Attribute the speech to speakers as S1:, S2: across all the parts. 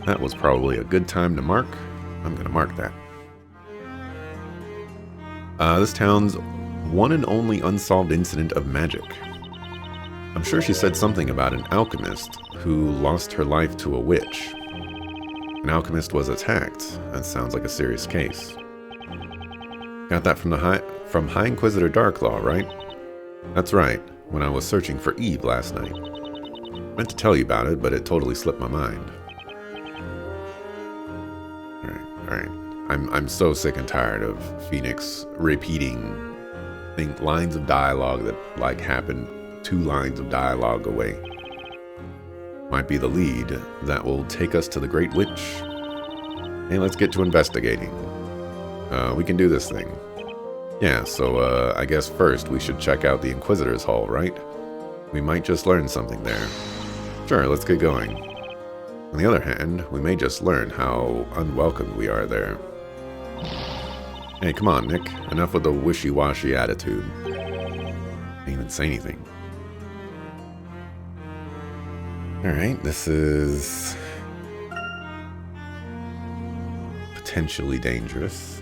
S1: That was probably a good time to mark. I'm gonna mark that. This town's one and only unsolved incident of magic. I'm sure she said something about an alchemist who lost her life to a witch. An alchemist was attacked. That sounds like a serious case. Got that from High Inquisitor Darklaw, right? That's right, when I was searching for Eve last night. Meant to tell you about it, but it totally slipped my mind. Alright. I'm so sick and tired of Phoenix repeating lines of dialogue that like happened 2 lines of dialogue away. Might be the lead that will take us to the Great Witch. Hey, let's get to investigating. We can do this thing. Yeah, so I guess first we should check out the Inquisitor's Hall, right? We might just learn something there. Sure, let's get going. On the other hand, we may just learn how unwelcomed we are there. Hey, come on, Nick. Enough with the wishy-washy attitude. Didn't even say anything. Alright, this is potentially dangerous.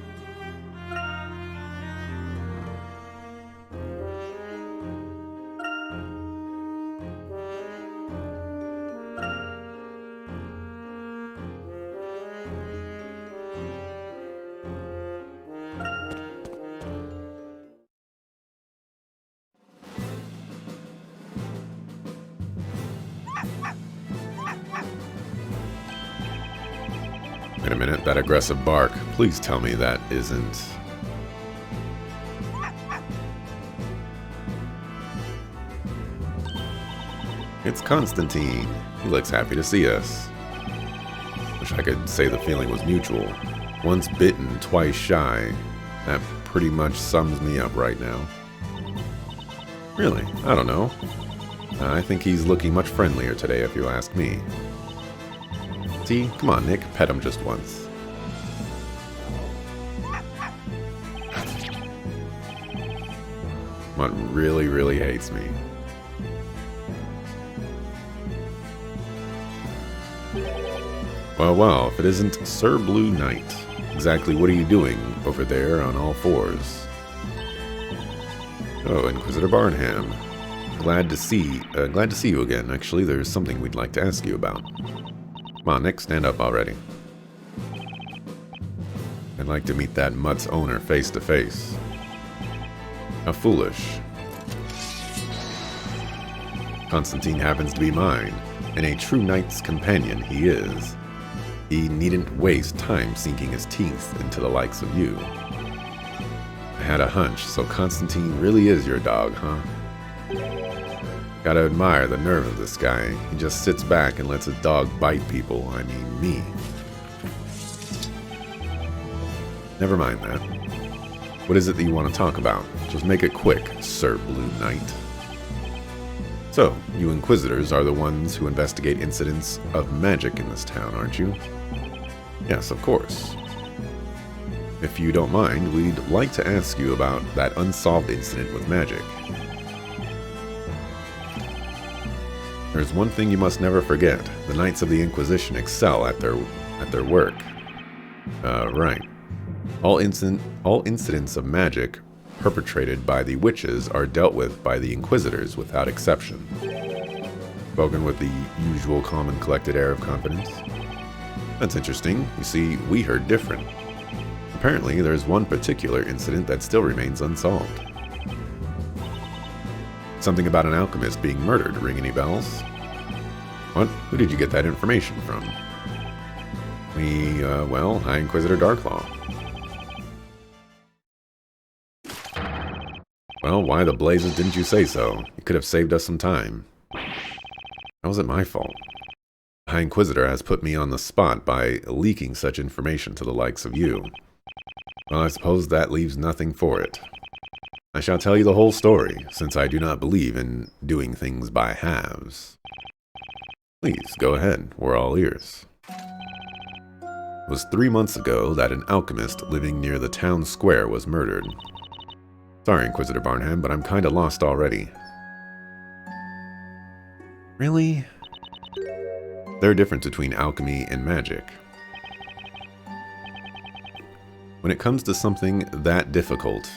S1: Wait a minute, that aggressive bark. Please tell me that isn't... It's Constantine. He looks happy to see us. Wish I could say the feeling was mutual. Once bitten, twice shy. That pretty much sums me up right now. Really? I don't know. I think he's looking much friendlier today if you ask me. See? Come on, Nick. Pet him just once. What really, really hates me. Well, if it isn't Sir Blue Knight. Exactly what are you doing over there on all fours? Oh, Inquisitor Barnham. Glad to see you again. Actually, there's something we'd like to ask you about. Come on, Nick, stand up already. I'd like to meet that mutt's owner face to face. How foolish. Constantine happens to be mine, and a true knight's companion he is. He needn't waste time sinking his teeth into the likes of you. I had a hunch, so Constantine really is your dog, huh? Gotta admire the nerve of this guy. He just sits back and lets his dog bite people. I mean, me. Never mind that. What is it that you want to talk about? Just make it quick, Sir Blue Knight. So, you Inquisitors are the ones who investigate incidents of magic in this town, aren't you? Yes, of course. If you don't mind, we'd like to ask you about that unsolved incident with magic. There's one thing you must never forget. The Knights of the Inquisition excel at their work. Right. All incidents of magic perpetrated by the witches are dealt with by the Inquisitors without exception. Spoken with the usual calm and collected air of confidence. That's interesting. You see, we heard different. Apparently, there's one particular incident that still remains unsolved. Something about an alchemist being murdered. Ring any bells? What? Who did you get that information from? Well, High Inquisitor Darklaw. Well, why the blazes didn't you say so? You could have saved us some time. How was it my fault? The High Inquisitor has put me on the spot by leaking such information to the likes of you. Well, I suppose that leaves nothing for it. I shall tell you the whole story, since I do not believe in doing things by halves. Please, go ahead. We're all ears. It was 3 months ago that an alchemist living near the town square was murdered. Sorry, Inquisitor Barnham, but I'm kinda lost already. Really? There are differences between alchemy and magic. When it comes to something that difficult,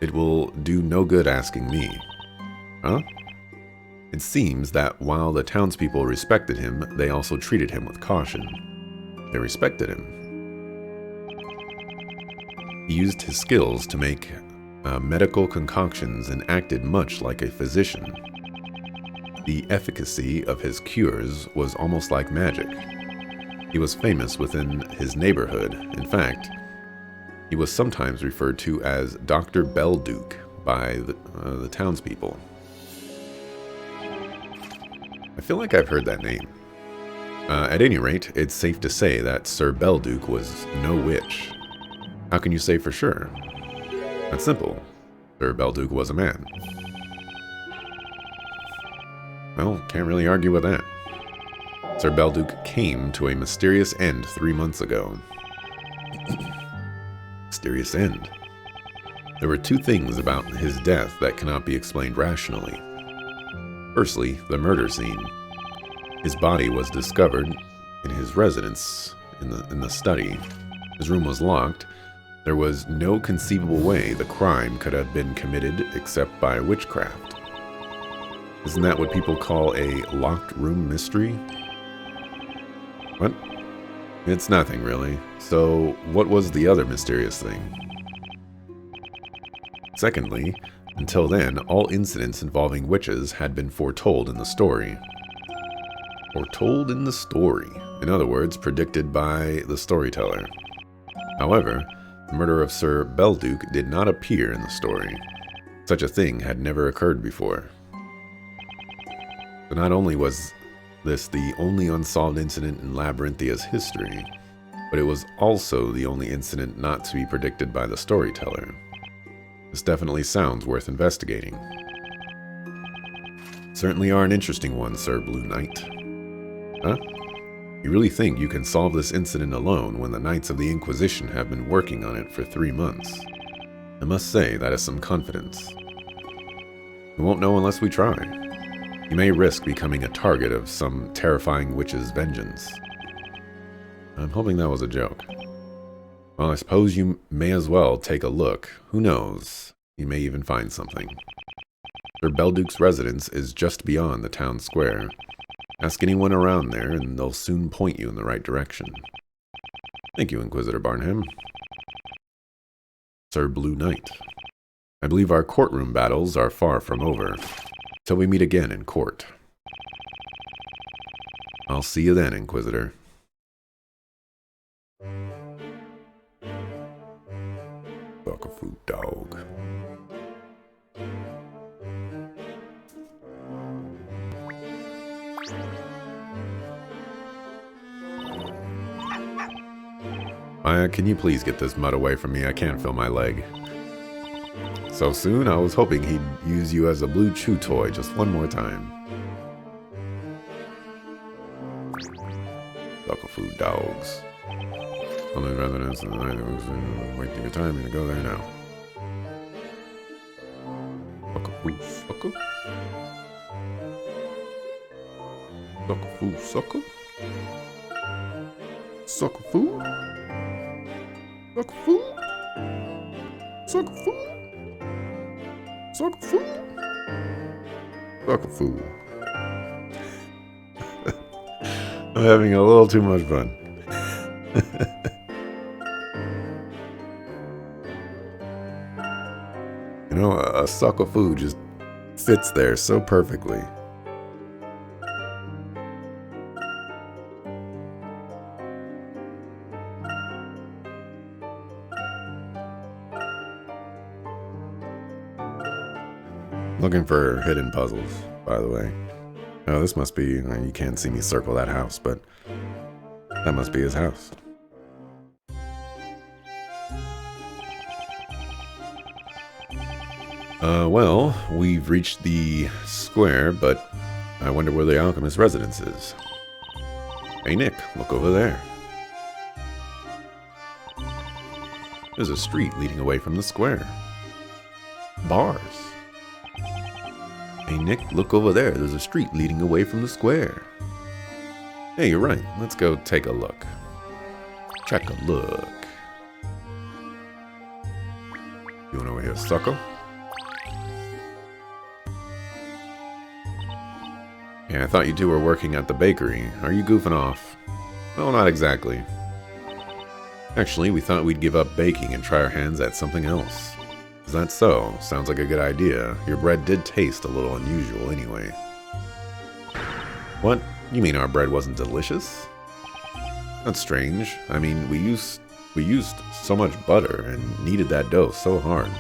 S1: it will do no good asking me. Huh? It seems that while the townspeople respected him, they also treated him with caution. They respected him. He used his skills to make medical concoctions and acted much like a physician. The efficacy of his cures was almost like magic. He was famous within his neighborhood. In fact, he was sometimes referred to as Dr. Belduke by the townspeople. I feel like I've heard that name. At any rate, it's safe to say that Sir Belduke was no witch. How can you say for sure? That's simple. Sir Belduke was a man. Well, can't really argue with that. Sir Belduke came to a mysterious end 3 months ago. Mysterious end. There were two things about his death that cannot be explained rationally. Firstly, the murder scene. His body was discovered in his residence, in the study. His room was locked. There was no conceivable way the crime could have been committed except by witchcraft. Isn't that what people call a locked room mystery? What? It's nothing, really. So, what was the other mysterious thing? Secondly, until then, all incidents involving witches had been foretold in the story. Foretold in the story. In other words, predicted by the storyteller. However, the murder of Sir Belduke did not appear in the story. Such a thing had never occurred before. So not only was this the only unsolved incident in Labyrinthia's history, but it was also the only incident not to be predicted by the storyteller. This definitely sounds worth investigating. Certainly are an interesting one, Sir Blue Knight. Huh? You really think you can solve this incident alone when the Knights of the Inquisition have been working on it for 3 months? I must say that is some confidence. We won't know unless we try. You may risk becoming a target of some terrifying witch's vengeance. I'm hoping that was a joke. Well, I suppose you may as well take a look. Who knows? You may even find something. Sir Belduke's residence is just beyond the town square. Ask anyone around there, and they'll soon point you in the right direction. Thank you, Inquisitor Barnham. Sir Blue Knight. I believe our courtroom battles are far from over. Till we meet again in court. I'll see you then, Inquisitor. Fuck a food dog. Maya, can you please get this mud away from me? I can't feel my leg. So soon? I was hoping he'd use you as a blue chew toy just one more time. Local food dogs. Only residents of the night was wasting your time to go there now. Local food sucker. Local food sucker. Sucker food. Sucker food. Sucker food. Sucker food. Sucker food. I'm having a little too much fun. You know, a sucker food just fits there so perfectly. Looking for hidden puzzles, by the way. Oh, this must be, you can't see me circle that house, but that must be his house. Well, we've reached the square, but I wonder where the alchemist's residence is. Hey Nick, look over there. There's a street leading away from the square. Bars. Hey Nick, look over there. There's a street leading away from the square. Hey, you're right. Let's go take a look. Check a look. You want over here, sucker? Yeah, I thought you two were working at the bakery. Are you goofing off? Well, not exactly. Actually, we thought we'd give up baking and try our hands at something else. Is that so? Sounds like a good idea. Your bread did taste a little unusual anyway. What? You mean our bread wasn't delicious? That's strange. I mean, we used so much butter and kneaded that dough so hard.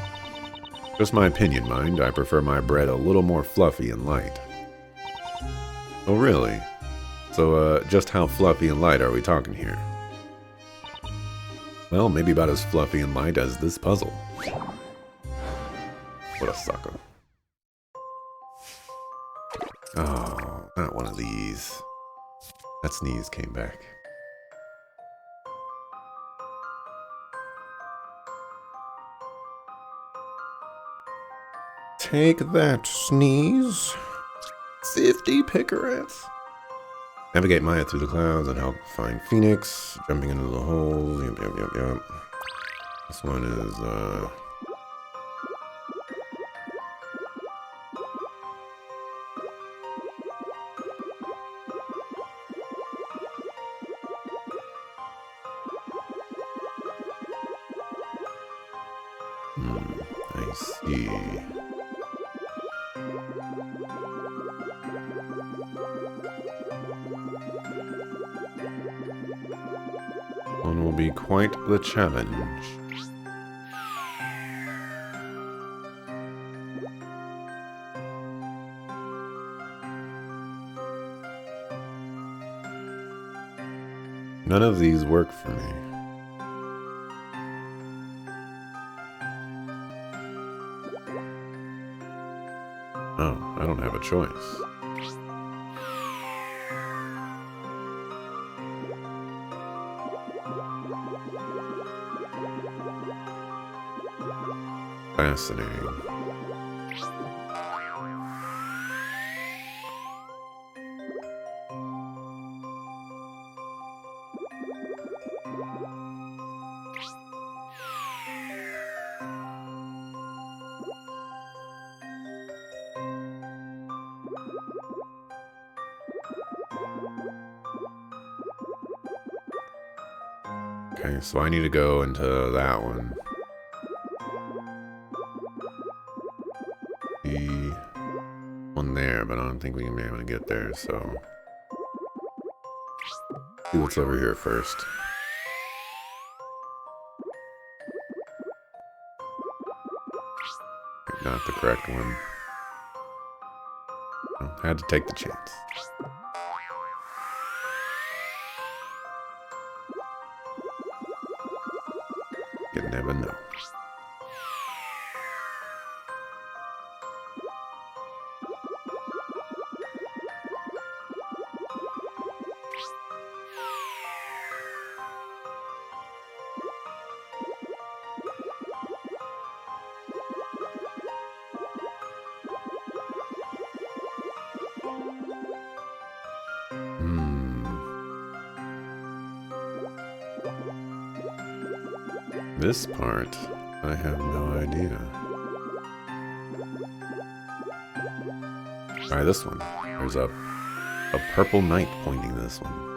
S1: Just my opinion, mind. I prefer my bread a little more fluffy and light. Oh, really? So, just how fluffy and light are we talking here? Well, maybe about as fluffy and light as this puzzle. What a sucker. Oh, not one of these. That sneeze came back. Take that, sneeze. 50 picarets. Navigate Maya through the clouds and help find Phoenix. Jumping into the holes. Yep. This one is, I see. One will be quite the challenge. None of these work for me. Oh, I don't have a choice. Fascinating. Okay, so I need to go into that one. The one there, but I don't think we can be able to get there, so... see what's over here first. Not the correct one. Well, had to take the chance. You never know. This part, I have no idea. Try this one. There's a purple knight pointing to this one.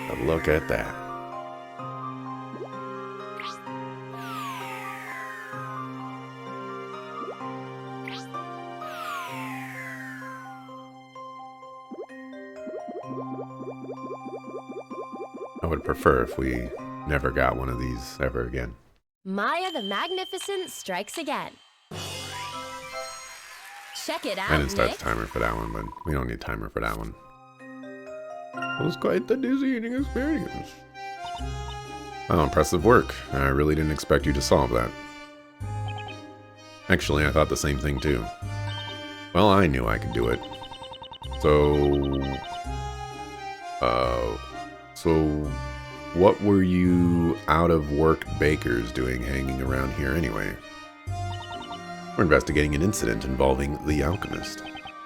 S1: But look at that. I would prefer if we never got one of these ever again.
S2: Maya the Magnificent strikes again. Check it out,
S1: I didn't start
S2: Nick.
S1: the timer for that one, but we don't need a timer for that one. It was quite the dizzying experience. Oh, impressive work. I really didn't expect you to solve that. Actually, I thought the same thing too. Well, I knew I could do it. So what were you out-of-work bakers doing hanging around here anyway? We're investigating an incident involving the alchemist. Do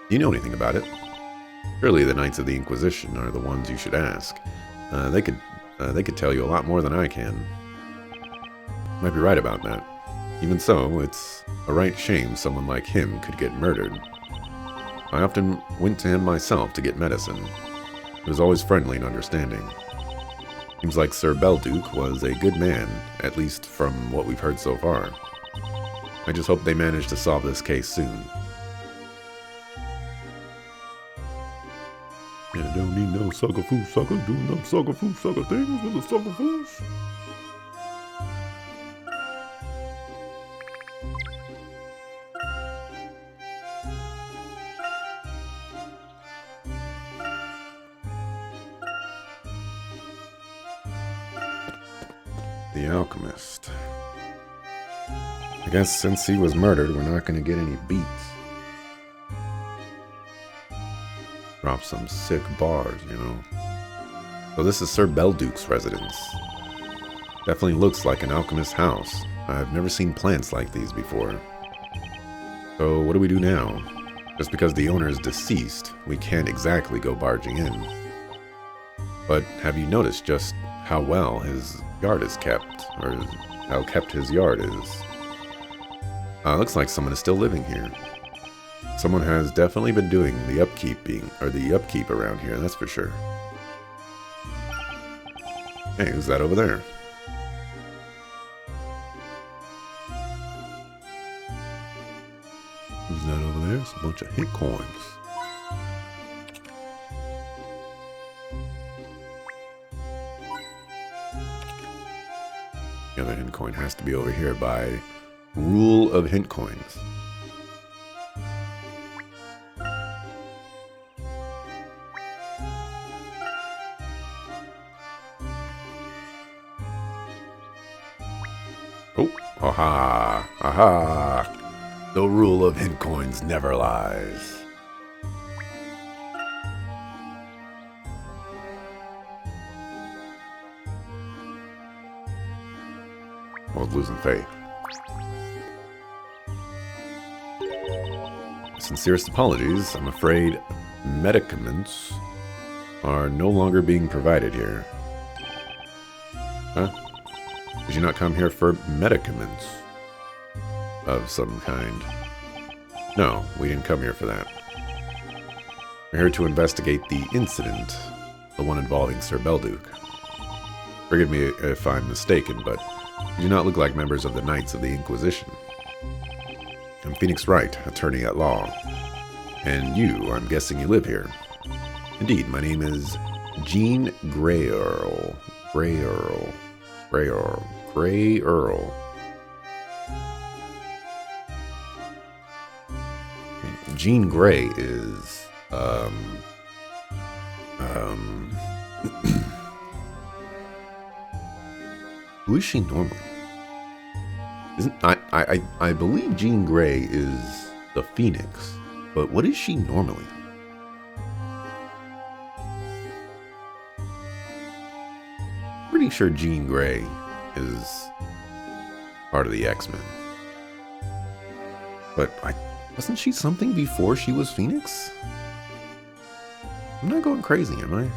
S1: you know anything about it? Surely the Knights of the Inquisition are the ones you should ask. They could tell you a lot more than I can. Might be right about that. Even so, it's a right shame someone like him could get murdered. I often went to him myself to get medicine. He was always friendly and understanding. Seems like Sir Belduke was a good man, at least from what we've heard so far. I just hope they manage to solve this case soon. Yeah, don't need no sucker foo sucker doing them sucker foo sucker things with the sucker foos. The alchemist. I guess since he was murdered, we're not going to get any beats. Drop some sick bars, you know. So this is Sir Belduke's residence. Definitely looks like an alchemist's house. I've never seen plants like these before. So what do we do now? Just because the owner is deceased, we can't exactly go barging in. But have you noticed just how well his yard is kept, or how kept his yard is? Looks like someone is still living here. Someone has definitely been doing the upkeep around here, that's for sure. Hey, who's that over there? Who's that over there? It's a bunch of hit coins. The other hint coin has to be over here by rule of hint coins. Oh, aha, aha. The rule of hint coins never lies. I was losing faith. Sincerest apologies. I'm afraid medicaments are no longer being provided here. Huh? Did you not come here for medicaments of some kind? No, we didn't come here for that. We're here to investigate the incident, the one involving Sir Belduke. Forgive me if I'm mistaken, but you do not look like members of the Knights of the Inquisition. I'm Phoenix Wright, attorney at law. And you, I'm guessing you live here. Indeed, my name is Jean Grey Earl. Grey Earl. Grey Earl. Grey Earl. Jean Grey is, who is she normally? Isn't I believe Jean Grey is the Phoenix, but what is she normally? Pretty sure Jean Grey is part of the X-Men. But wasn't she something before she was Phoenix? I'm not going crazy, am I?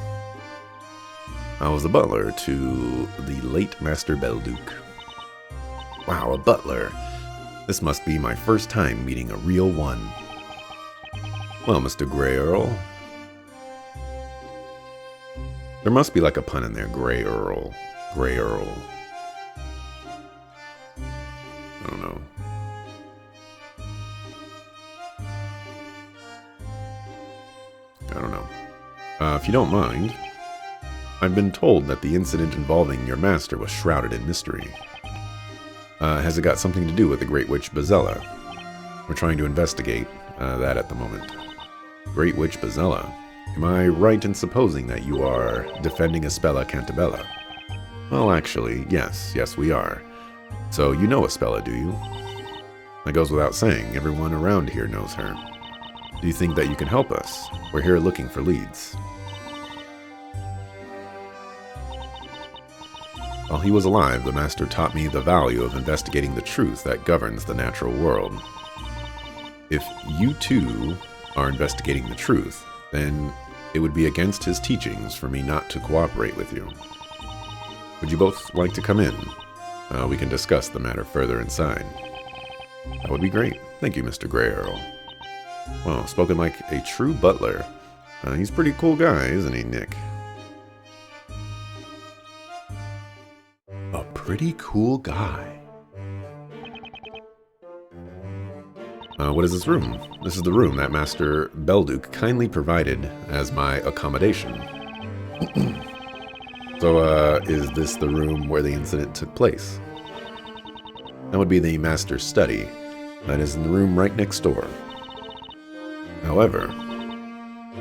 S1: I was a butler to the late Master Belduke. Wow, a butler. This must be my first time meeting a real one. Well, Mr. Grey Earl. There must be like a pun in there, Grey Earl. Grey Earl. I don't know. I don't know. If you don't mind, I've been told that the incident involving your master was shrouded in mystery. Has it got something to do with the Great Witch Bazella? We're trying to investigate that at the moment. Great Witch Bazella? Am I right in supposing that you are defending Espella Cantabella? Well, actually, yes, we are. So you know Espella, do you? That goes without saying, everyone around here knows her. Do you think that you can help us? We're here looking for leads. While he was alive, the Master taught me the value of investigating the truth that governs the natural world. If you too are investigating the truth, then it would be against his teachings for me not to cooperate with you. Would you both like to come in? We can discuss the matter further inside. That would be great. Thank you, Mr. Grey Earl. Well, spoken like a true butler. He's a pretty cool guy, isn't he, Nick? A pretty cool guy. What is this room? This is the room that Master Belduke kindly provided as my accommodation. So, is this the room where the incident took place? That would be the Master's study. That is in the room right next door. However,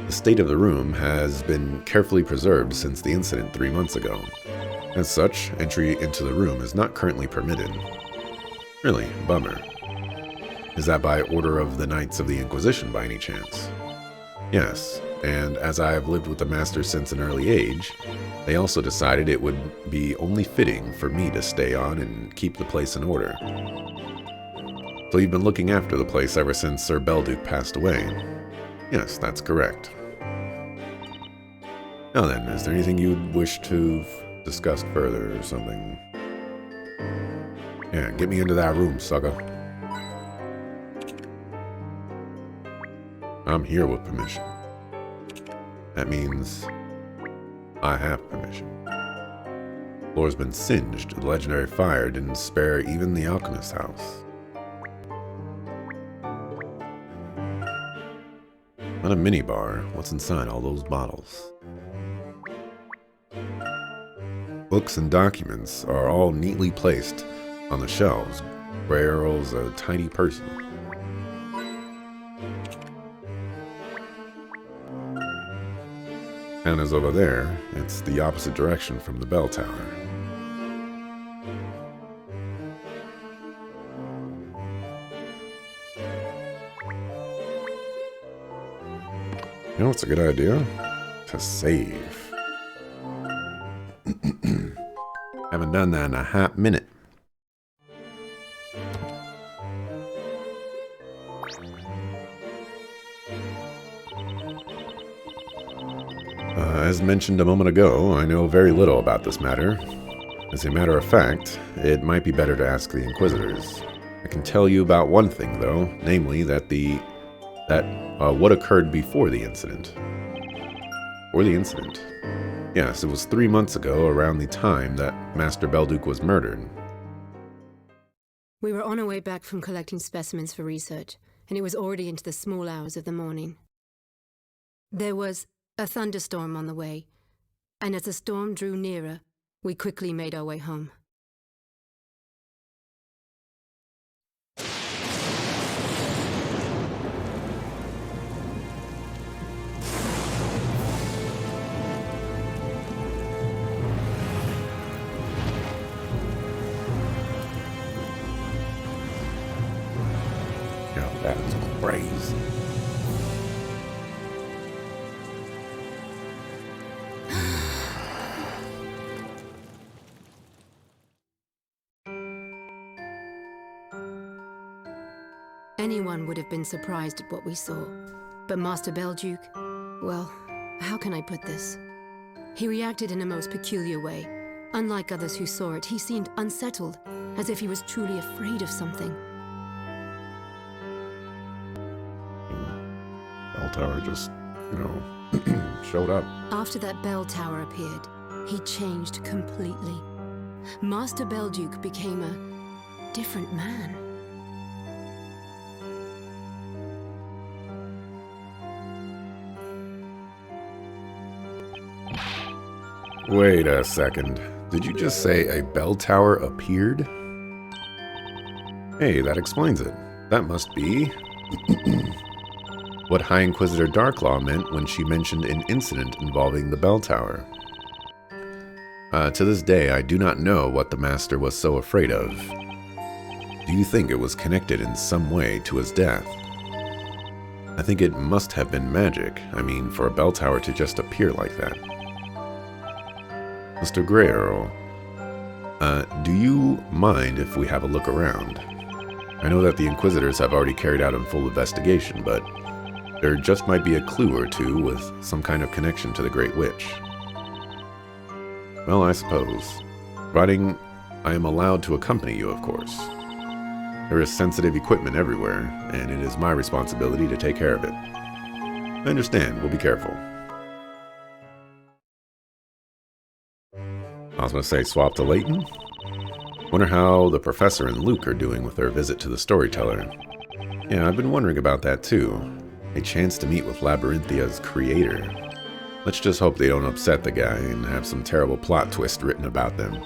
S1: the state of the room has been carefully preserved since the incident 3 months ago. As such, entry into the room is not currently permitted. Really, bummer. Is that by order of the Knights of the Inquisition by any chance? Yes, and as I have lived with the Master since an early age, they also decided it would be only fitting for me to stay on and keep the place in order. So you've been looking after the place ever since Sir Belduke passed away? Yes, that's correct. Now then, is there anything you'd wish to discuss further or something? Yeah, get me into that room, sucker. I'm here with permission. That means I have permission. The floor's been singed. The legendary fire didn't spare even the alchemist's house. Not a minibar. What's inside all those bottles? Books and documents are all neatly placed on the shelves. Grey Earl's a tidy person. Town is over there. It's the opposite direction from the bell tower. You know what's a good idea? To save. Haven't done that in a hot minute. As mentioned a moment ago, I know very little about this matter. As a matter of fact, it might be better to ask the Inquisitors. I can tell you about one thing, though, namely that what occurred before the incident. Before the incident? Yes, it was 3 months ago, around the time that Master Belduke was murdered.
S3: We were on our way back from collecting specimens for research, and it was already into the small hours of the morning. There was a thunderstorm on the way, and as the storm drew nearer, we quickly made our way home.
S1: Yo, that's crazy.
S3: Anyone would have been surprised at what we saw. But Master Belduke, well, how can I put this? He reacted in a most peculiar way. Unlike others who saw it, he seemed unsettled, as if he was truly afraid of something.
S1: Bell tower just, showed up.
S3: After that bell tower appeared, he changed completely. Master Belduke became a different man.
S1: Wait a second. Did you just say a bell tower appeared? Hey, that explains it. That must be what High Inquisitor Darklaw meant when she mentioned an incident involving the bell tower. To this day, I do not know what the Master was so afraid of. Do you think it was connected in some way to his death? I think it must have been magic. I mean, for a bell tower to just appear like that. Mr. Grey Earl, do you mind if we have a look around? I know that the Inquisitors have already carried out a full investigation, but there just might be a clue or two with some kind of connection to the Great Witch. Well, I suppose. Providing I am allowed to accompany you, of course. There is sensitive equipment everywhere, and it is my responsibility to take care of it. I understand. We'll be careful. I was going to say swap to Layton. Wonder how the professor and Luke are doing with their visit to the storyteller. Yeah, I've been wondering about that too. A chance to meet with Labyrinthia's creator. Let's just hope they don't upset the guy and have some terrible plot twist written about them.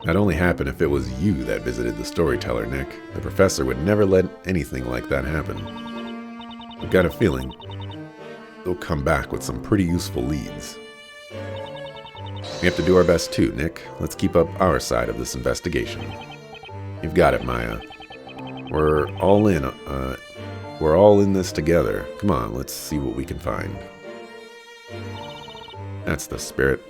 S1: That'd only happen if it was you that visited the storyteller, Nick. The professor would never let anything like that happen. I've got a feeling they'll come back with some pretty useful leads. We have to do our best too, Nick. Let's keep up our side of this investigation. You've got it, Maya. We're all in this together. Come on, let's see what we can find. That's the spirit.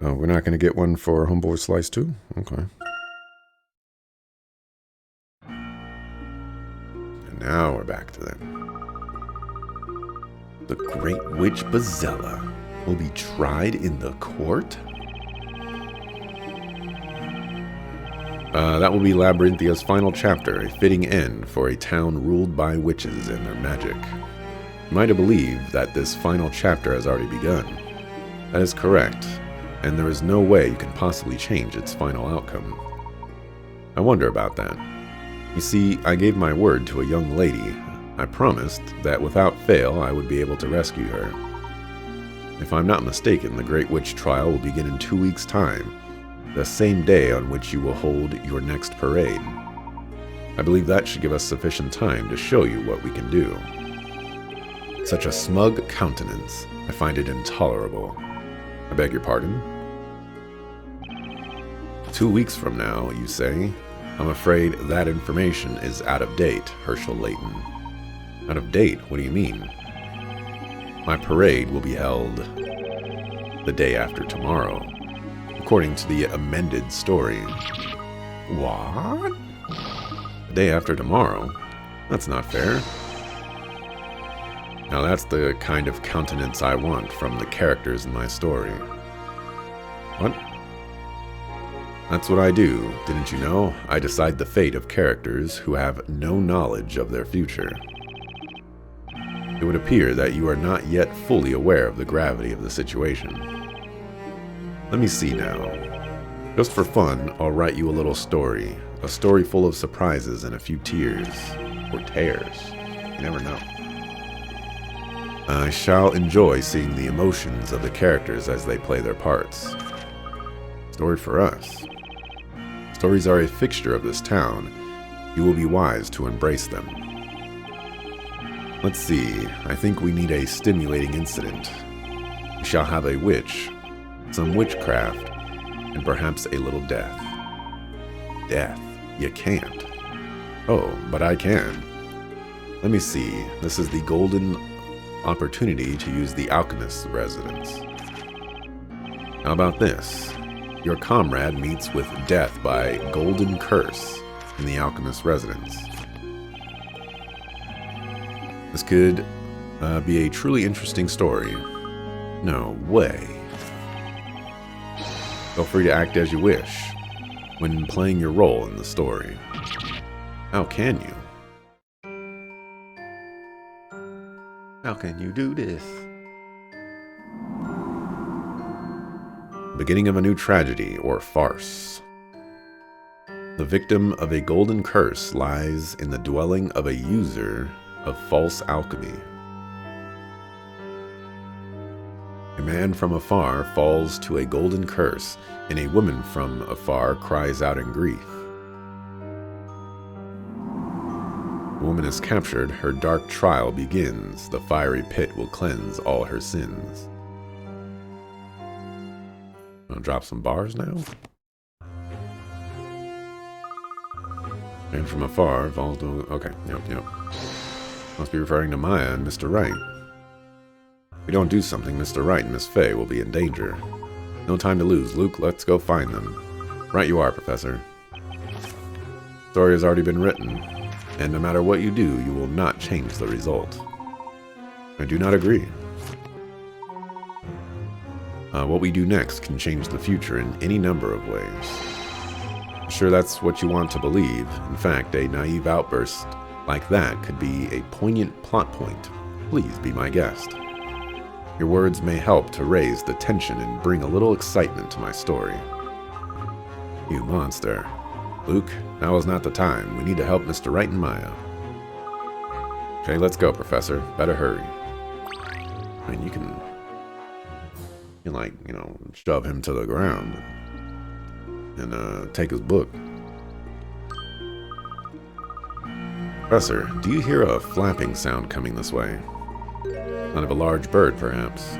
S1: Oh, we're not going to get one for Homeboy Slice too? Okay. And now we're back to them. The Great Witch Bazella will be tried in the court? That will be Labyrinthia's final chapter, a fitting end for a town ruled by witches and their magic. You might have believed that this final chapter has already begun. That is correct, and there is no way you can possibly change its final outcome. I wonder about that. You see, I gave my word to a young lady. I promised that without fail I would be able to rescue her. If I'm not mistaken, the Great Witch trial will begin in 2 weeks' time, the same day on which you will hold your next parade. I believe that should give us sufficient time to show you what we can do. Such a smug countenance. I find it intolerable. I beg your pardon? 2 weeks from now, you say? I'm afraid that information is out of date, Herschel Layton. Out of date? What do you mean? My parade will be held the day after tomorrow, according to the amended story. What? The day after tomorrow? That's not fair. Now that's the kind of countenance I want from the characters in my story. What? That's what I do, didn't you know? I decide the fate of characters who have no knowledge of their future. It would appear that you are not yet fully aware of the gravity of the situation. Let me see now. Just for fun, I'll write you a little story. A story full of surprises and a few tears. Or tears. You never know. I shall enjoy seeing the emotions of the characters as they play their parts. Story for us. Stories are a fixture of this town. You will be wise to embrace them. Let's see. I think we need a stimulating incident. We shall have a witch, some witchcraft, and perhaps a little death. Death? You can't. Oh, but I can. Let me see. This is the golden opportunity to use the alchemist's residence. How about this? Your comrade meets with death by golden curse in the alchemist's residence. This could be a truly interesting story. No way. Feel free to act as you wish when playing your role in the story. How can you? How can you do this? Beginning of a new tragedy or farce. The victim of a golden curse lies in the dwelling of a user of false alchemy. A man from afar falls to a golden curse, and a woman from afar cries out in grief. The woman is captured, her dark trial begins, the fiery pit will cleanse all her sins. Gonna drop some bars now? And from afar, falls to... Okay, yep. Must be referring to Maya and Mr. Wright. If we don't do something, Mr. Wright and Miss Fay will be in danger. No time to lose, Luke. Let's go find them. Right you are, Professor. The story has already been written, and no matter what you do, you will not change the result. I do not agree. What we do next can change the future in any number of ways. I'm sure that's what you want to believe. In fact, a naive outburst like that could be a poignant plot point. Please be my guest. Your words may help to raise the tension and bring a little excitement to my story. You monster. Luke, now is not the time. We need to help Mr. Wright and Maya. Okay, let's go, Professor. Better hurry. I mean, you can like, shove him to the ground and take his book. Professor, do you hear a flapping sound coming this way? Sound of a large bird, perhaps.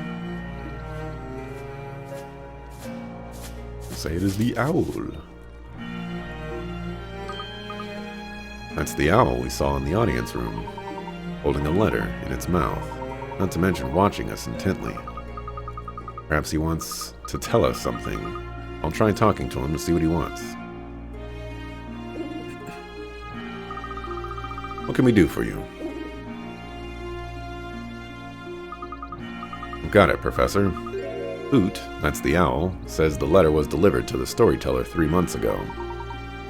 S1: Say it is the owl. That's the owl we saw in the audience room, holding a letter in its mouth, not to mention watching us intently. Perhaps he wants to tell us something. I'll try talking to him to see what he wants. What can we do for you? Got it, Professor. Hoot, that's the owl, says the letter was delivered to the storyteller 3 months ago.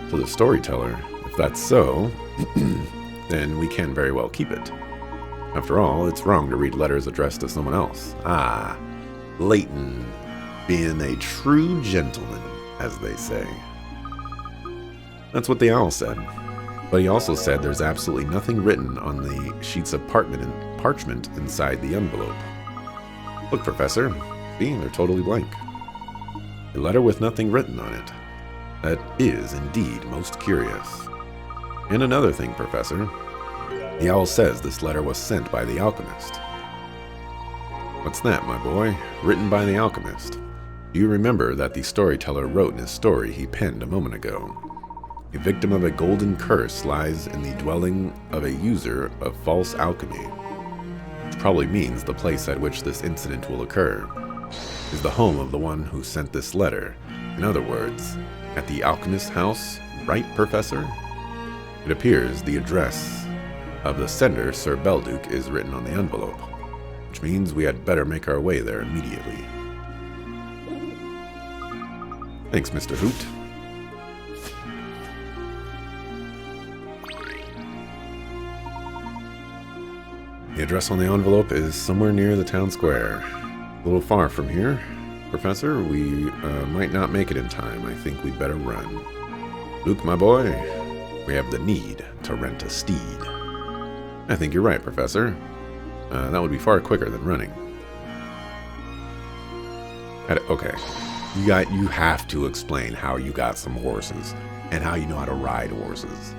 S1: To the storyteller? If that's so, then we can very well keep it. After all, it's wrong to read letters addressed to someone else. Ah, Layton, being a true gentleman, as they say. That's what the owl said. But he also said there's absolutely nothing written on the sheets of parchment inside the envelope. Look, Professor. See, they're totally blank. A letter with nothing written on it. That is indeed most curious. And another thing, Professor. The owl says this letter was sent by the alchemist. What's that, my boy? Written by the alchemist. Do you remember that the storyteller wrote in his story he penned a moment ago? A victim of a golden curse lies in the dwelling of a user of false alchemy. Which probably means the place at which this incident will occur is the home of the one who sent this letter. In other words, at the alchemist's house, right, Professor? It appears the address of the sender, Sir Belduke, is written on the envelope, which means we had better make our way there immediately. Thanks, Mr. Hoot. The address on the envelope is somewhere near the town square. A little far from here. Professor, we might not make it in time. I think we'd better run. Luke, my boy, we have the need to rent a steed. I think you're right, Professor. That would be far quicker than running. Okay. You have to explain how you got some horses and how you know how to ride horses.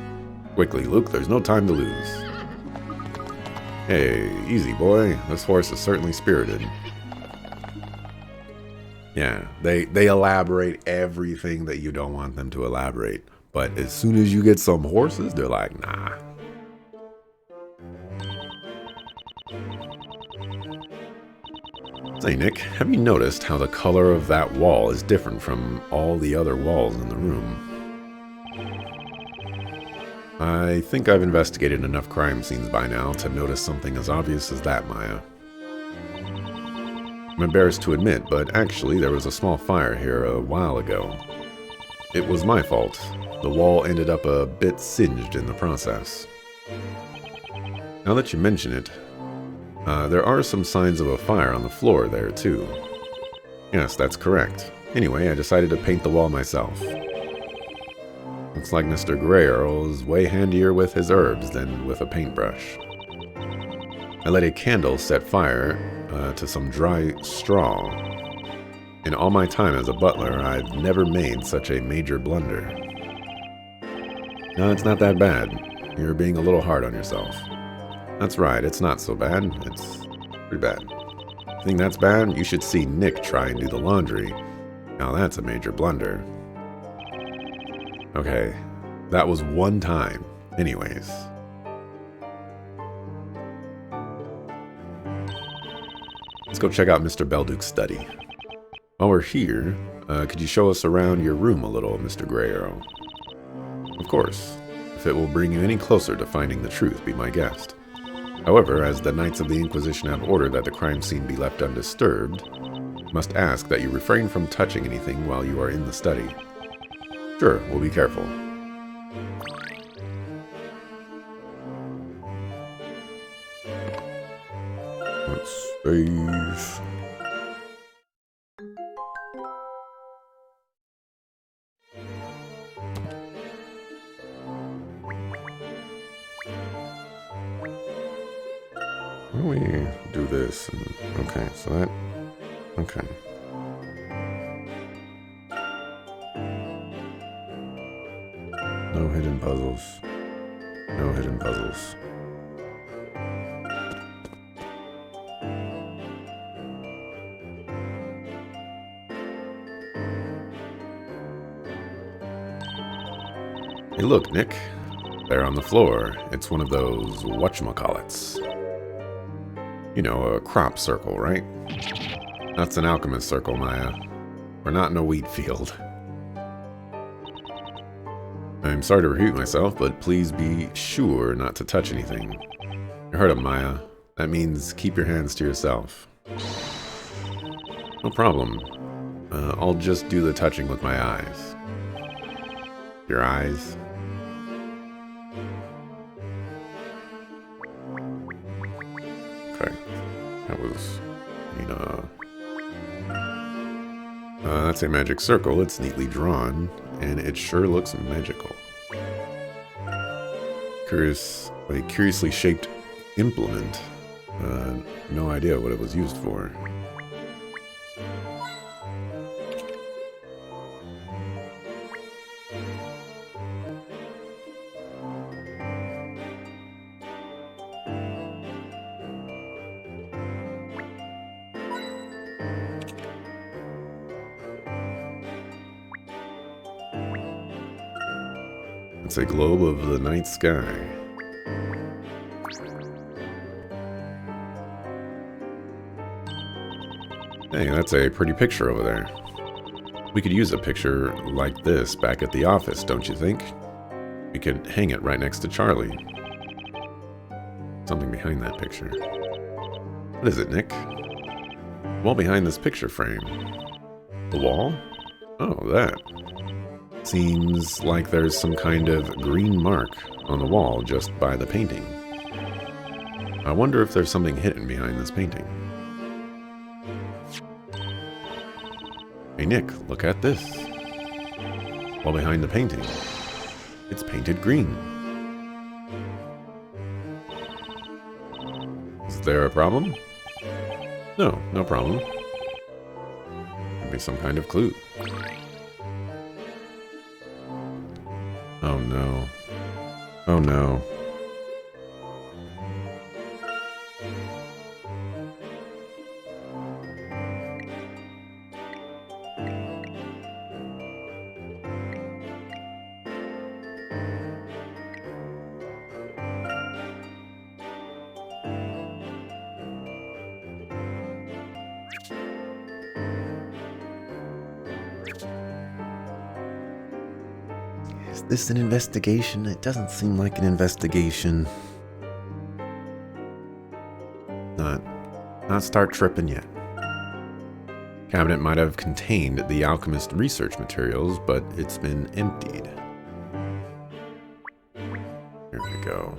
S1: Quickly, Luke, there's no time to lose. Hey, easy, boy. This horse is certainly spirited. Yeah, they elaborate everything that you don't want them to elaborate. But as soon as you get some horses, they're like, nah. Say, Nick, have you noticed how the color of that wall is different from all the other walls in the room? I think I've investigated enough crime scenes by now to notice something as obvious as that, Maya. I'm embarrassed to admit, but actually there was a small fire here a while ago. It was my fault. The wall ended up a bit singed in the process. Now that you mention it, there are some signs of a fire on the floor there, too. Yes, that's correct. Anyway, I decided to paint the wall myself. Looks like Mr. Grey Earl is way handier with his herbs than with a paintbrush. I lit a candle, set fire to some dry straw. In all my time as a butler, I've never made such a major blunder. No, it's not that bad. You're being a little hard on yourself. That's right, it's not so bad. It's pretty bad. Think that's bad? You should see Nick try and do the laundry. Now that's a major blunder. Okay, that was one time. Anyways. Let's go check out Mr. Belduke's study. While we're here, could you show us around your room a little, Mr. Grey Arrow? Of course. If it will bring you any closer to finding the truth, be my guest. However, as the Knights of the Inquisition have ordered that the crime scene be left undisturbed, must ask that you refrain from touching anything while you are in the study. Sure, we'll be careful. Let's save. Why don't we do this? Okay, so that... Okay. No hidden puzzles. No hidden puzzles. Hey look, Nick. There on the floor. It's one of those whatchamacallits. You know, a crop circle, right? That's an alchemist circle, Maya. We're not in a wheat field. I'm sorry to repeat myself, but please be sure not to touch anything. You heard him, Maya. That means keep your hands to yourself. No problem. I'll just do the touching with my eyes. Your eyes? Okay. That was... that's a magic circle. It's neatly drawn, and it sure looks magical. A curiously shaped implement. No idea what it was used for. It's a globe of the night sky. Hey, that's a pretty picture over there. We could use a picture like this back at the office, don't you think? We could hang it right next to Charlie. Something behind that picture. What is it, Nick? The wall behind this picture frame. The wall? Oh, that. Seems like there's some kind of green mark on the wall just by the painting. I wonder if there's something hidden behind this painting. Hey Nick, look at this. Wall behind the painting. It's painted green. Is there a problem? No, no problem. Maybe some kind of clue. Oh no. Oh no. Is this an investigation? It doesn't seem like an investigation. Not start tripping yet. Cabinet might have contained the alchemist research materials, but it's been emptied. Here we go.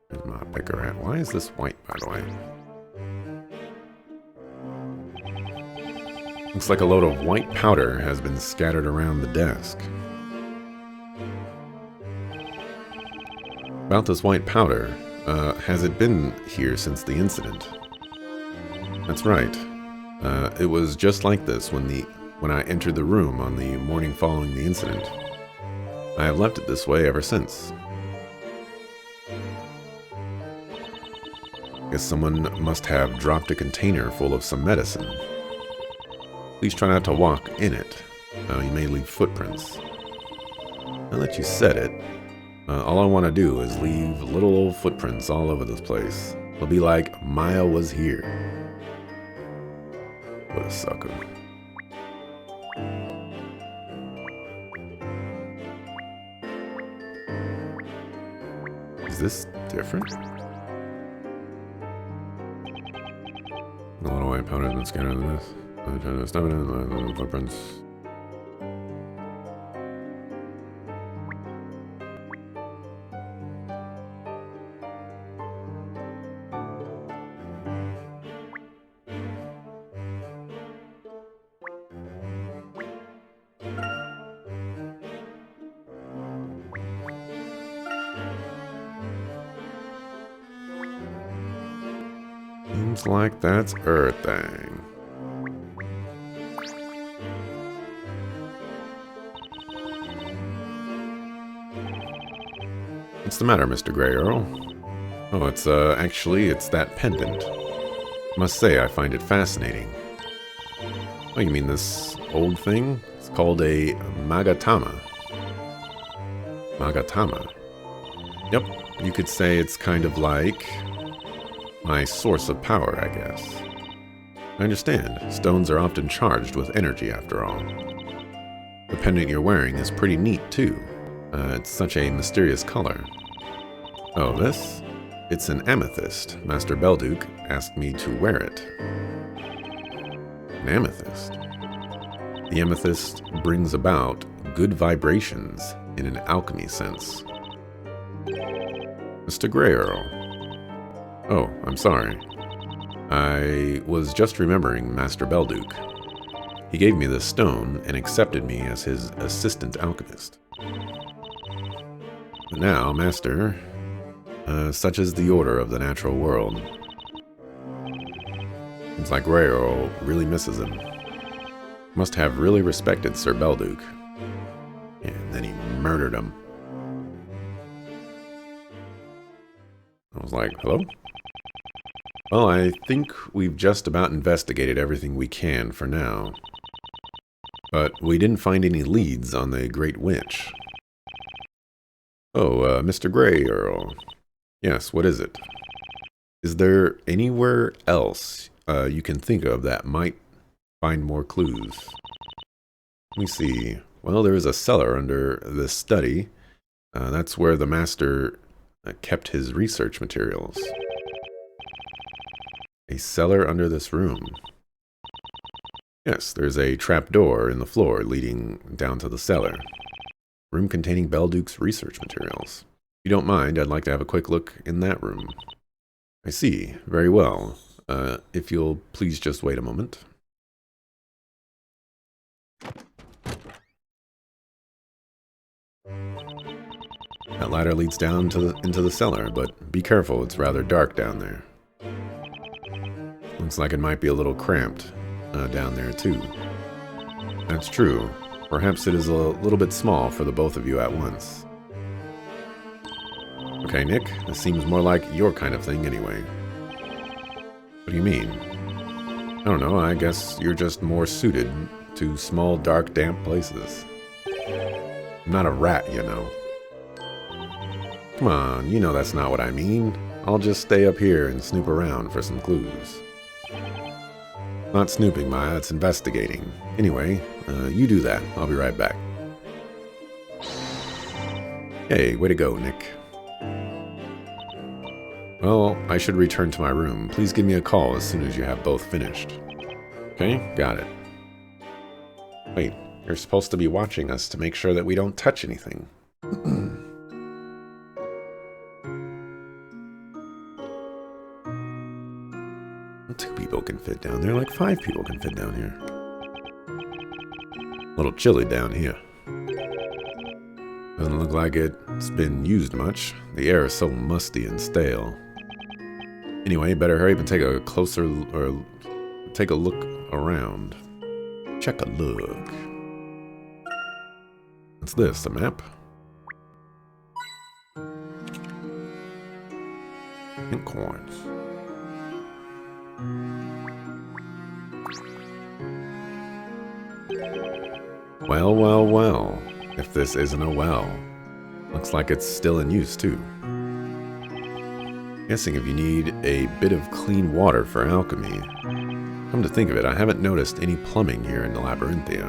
S1: There's my picker at. Why is this white, by the way? Looks like a load of white powder has been scattered around the desk. About this white powder, has it been here since the incident? That's right. It was just like this when I entered the room on the morning following the incident. I have left it this way ever since. Guess someone must have dropped a container full of some medicine. Please try not to walk in it. You may leave footprints. Now that you said it, all I want to do is leave little old footprints all over this place. It'll be like Maya was here. What a sucker. Is this different? A little white powder that's scattered in this. I'm trying to stop it in the footprints. Seems like that's everything. What's the matter, Mr. Grey Earl? Oh, it's that pendant. Must say, I find it fascinating. Oh, you mean this old thing? It's called a Magatama. Magatama. Yep, you could say it's kind of like my source of power, I guess. I understand. Stones are often charged with energy, after all. The pendant you're wearing is pretty neat, too. It's such a mysterious color. Oh, this? It's an amethyst. Master Belduke asked me to wear it. An amethyst? The amethyst brings about good vibrations in an alchemy sense. Mr. Grey Earl. Oh, I'm sorry. I was just remembering Master Belduke. He gave me this stone and accepted me as his assistant alchemist. But now, Master, such is the order of the natural world. Seems like Grey Earl really misses him. Must have really respected Sir Belduke. And then he murdered him. I was like, hello? Well, I think we've just about investigated everything we can for now. But we didn't find any leads on the Great Witch. Oh, Mr. Grey Earl. Yes, what is it? Is there anywhere else you can think of that might find more clues? Let me see. Well, there is a cellar under this study. That's where the master kept his research materials. A cellar under this room. Yes, there's a trapdoor in the floor leading down to the cellar. Room containing Belduke's research materials. If you don't mind, I'd like to have a quick look in that room. I see. Very well. If you'll please just wait a moment. That ladder leads down into the cellar, but be careful, it's rather dark down there. Looks like it might be a little cramped down there, too. That's true. Perhaps it is a little bit small for the both of you at once. Okay, Nick, this seems more like your kind of thing anyway. What do you mean? I don't know, I guess you're just more suited to small, dark, damp places. I'm not a rat, you know. Come on, you know that's not what I mean. I'll just stay up here and snoop around for some clues. Not snooping, Maya, it's investigating. Anyway, you do that. I'll be right back. Hey, way to go, Nick. Well, I should return to my room. Please give me a call as soon as you have both finished. Okay, got it. Wait, you're supposed to be watching us to make sure that we don't touch anything. Two people can fit down there, like 5 people can fit down here. A little chilly down here. Doesn't look like it's been used much. The air is so musty and stale. Anyway, better hurry up and take a closer, or take a look around. Check a look. What's this, a map? Pink coins. Well, well, well. If this isn't a well. Looks like it's still in use, too. Guessing if you need a bit of clean water for alchemy. Come to think of it, I haven't noticed any plumbing here in the Labyrinthia.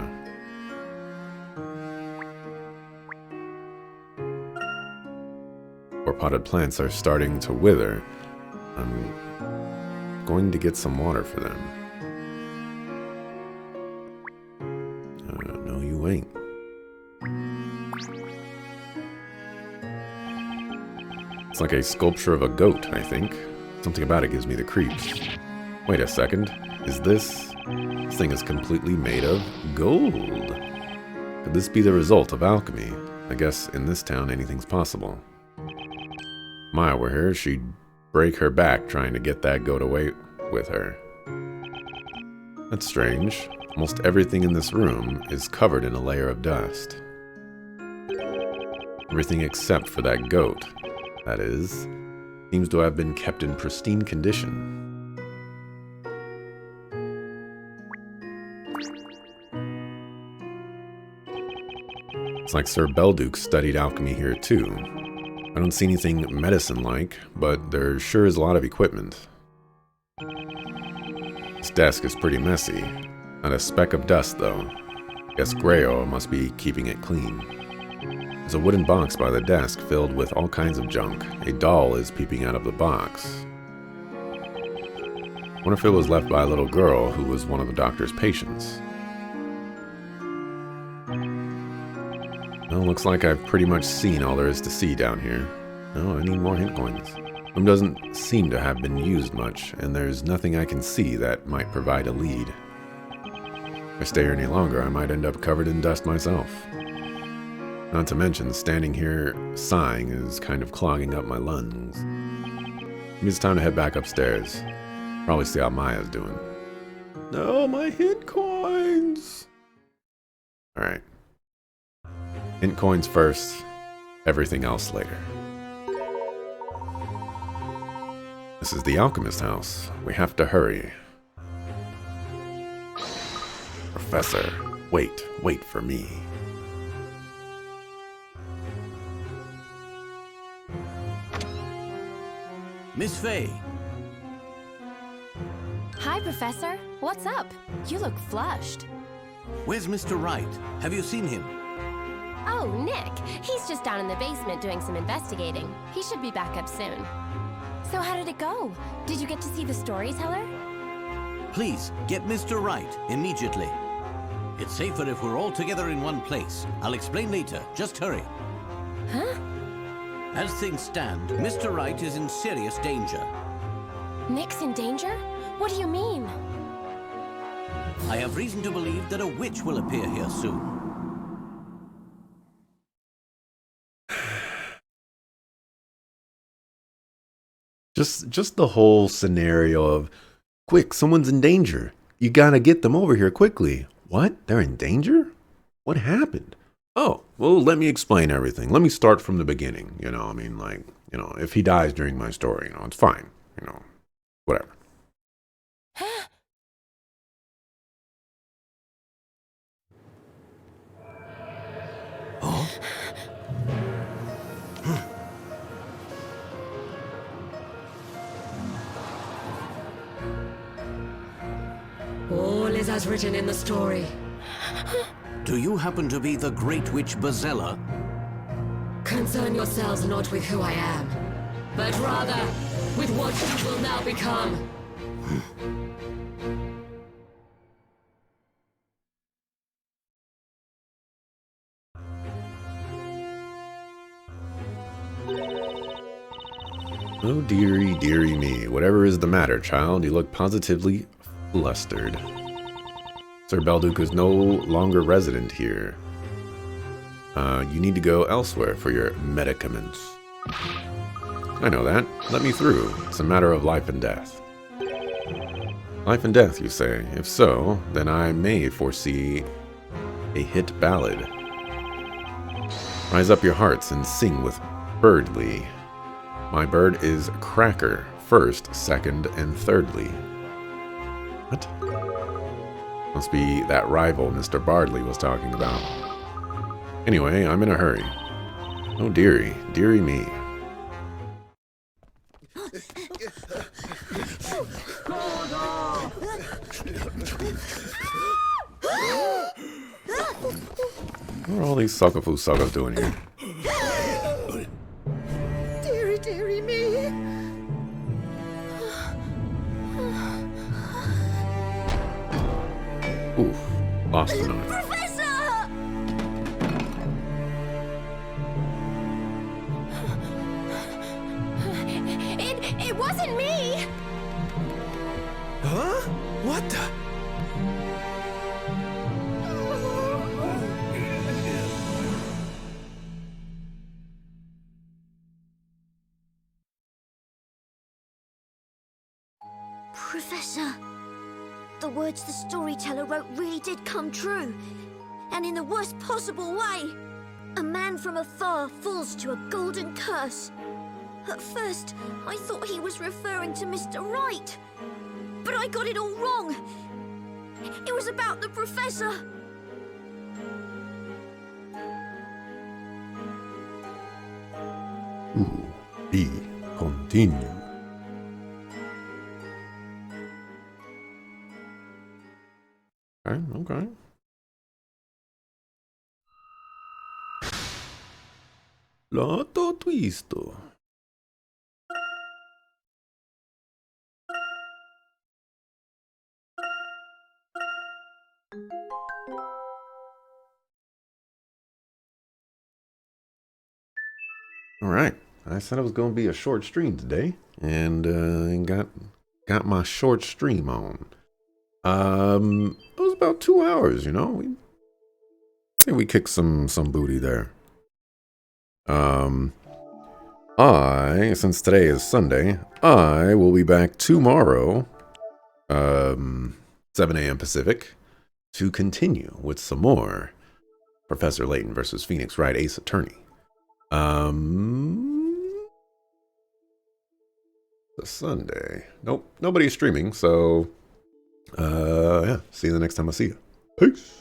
S1: Or potted plants are starting to wither. I'm going to get some water for them. No, you ain't. It's like a sculpture of a goat, I think. Something about it gives me the creeps. Wait a second. Is this... This thing is completely made of gold. Could this be the result of alchemy? I guess in this town anything's possible. If Maya were here, she'd break her back trying to get that goat away with her. That's strange. Almost everything in this room is covered in a layer of dust. Everything except for that goat, that is, seems to have been kept in pristine condition. It's like Sir Belduke studied alchemy here too. I don't see anything medicine-like, but there sure is a lot of equipment. This desk is pretty messy. Not a speck of dust, though. Guess Grayo must be keeping it clean. There's a wooden box by the desk filled with all kinds of junk. A doll is peeping out of the box. I wonder if it was left by a little girl who was one of the doctor's patients. Well, looks like I've pretty much seen all there is to see down here. Oh, I need more hint coins. Room doesn't seem to have been used much, and there's nothing I can see that might provide a lead. If I stay here any longer, I might end up covered in dust myself. Not to mention, standing here sighing is kind of clogging up my lungs. Maybe it's time to head back upstairs. Probably see how Maya's doing. No, my hint coins! Alright. Hint coins first, everything else later. This is the alchemist house. We have to hurry. Professor, wait for me.
S4: Miss Fay.
S2: Hi, Professor. What's up? You look flushed.
S4: Where's Mr. Wright? Have you seen him?
S2: Oh, Nick. He's just down in the basement doing some investigating. He should be back up soon. So how did it go? Did you get to see the storyteller?
S4: Please, get Mr. Wright immediately. It's safer if we're all together in one place. I'll explain later. Just hurry.
S2: Huh?
S4: As things stand, Mr. Wright is in serious danger.
S2: Nick's in danger? What do you mean?
S4: I have reason to believe that a witch will appear here soon.
S1: Just the whole scenario of, quick, someone's in danger. You gotta get them over here quickly. What? They're in danger? What happened? Oh, well, let me explain everything. Let me start from the beginning. You know, I mean, like, you know, if he dies during my story, you know, it's fine. You know, whatever.
S5: All is as written in the story.
S4: Do you happen to be the Great Witch Bazella?
S5: Concern yourselves not with who I am, but rather with what you will now become.
S1: Oh, dearie, dearie me. Whatever is the matter, child? You look positively flustered. Sir Belduke is no longer resident here. You need to go elsewhere for your medicaments. I know that. Let me through. It's a matter of life and death. Life and death, you say? If so, then I may foresee a hit ballad. Rise up your hearts and sing with Birdly. My bird is Cracker, first, second, and thirdly. What? Must be that rival Mr. Bardley was talking about. Anyway, I'm in a hurry. Oh, dearie. Dearie me. What are all these sucker-foo suckers doing here?
S6: Dearie, dearie me.
S1: Oof. Lost the knife.
S6: Professor!
S2: It wasn't me!
S7: Huh? What the?
S6: Professor, the words the storyteller wrote really did come true. And in the worst possible way. A man from afar falls to a golden curse. At first, I thought he was referring to Mr. Wright. But I got it all wrong. It was about the professor.
S1: Be continue. Okay, okay. Lato twisto. All right. I said it was going to be a short stream today, and got my short stream on. It was about 2 hours, you know. We kicked some booty there. Since today is Sunday, I will be back tomorrow, 7 a.m. Pacific, to continue with some more Professor Layton versus Phoenix Wright Ace Attorney. The Sunday. Nope, nobody's streaming, so yeah, see you the next time I see you. Peace.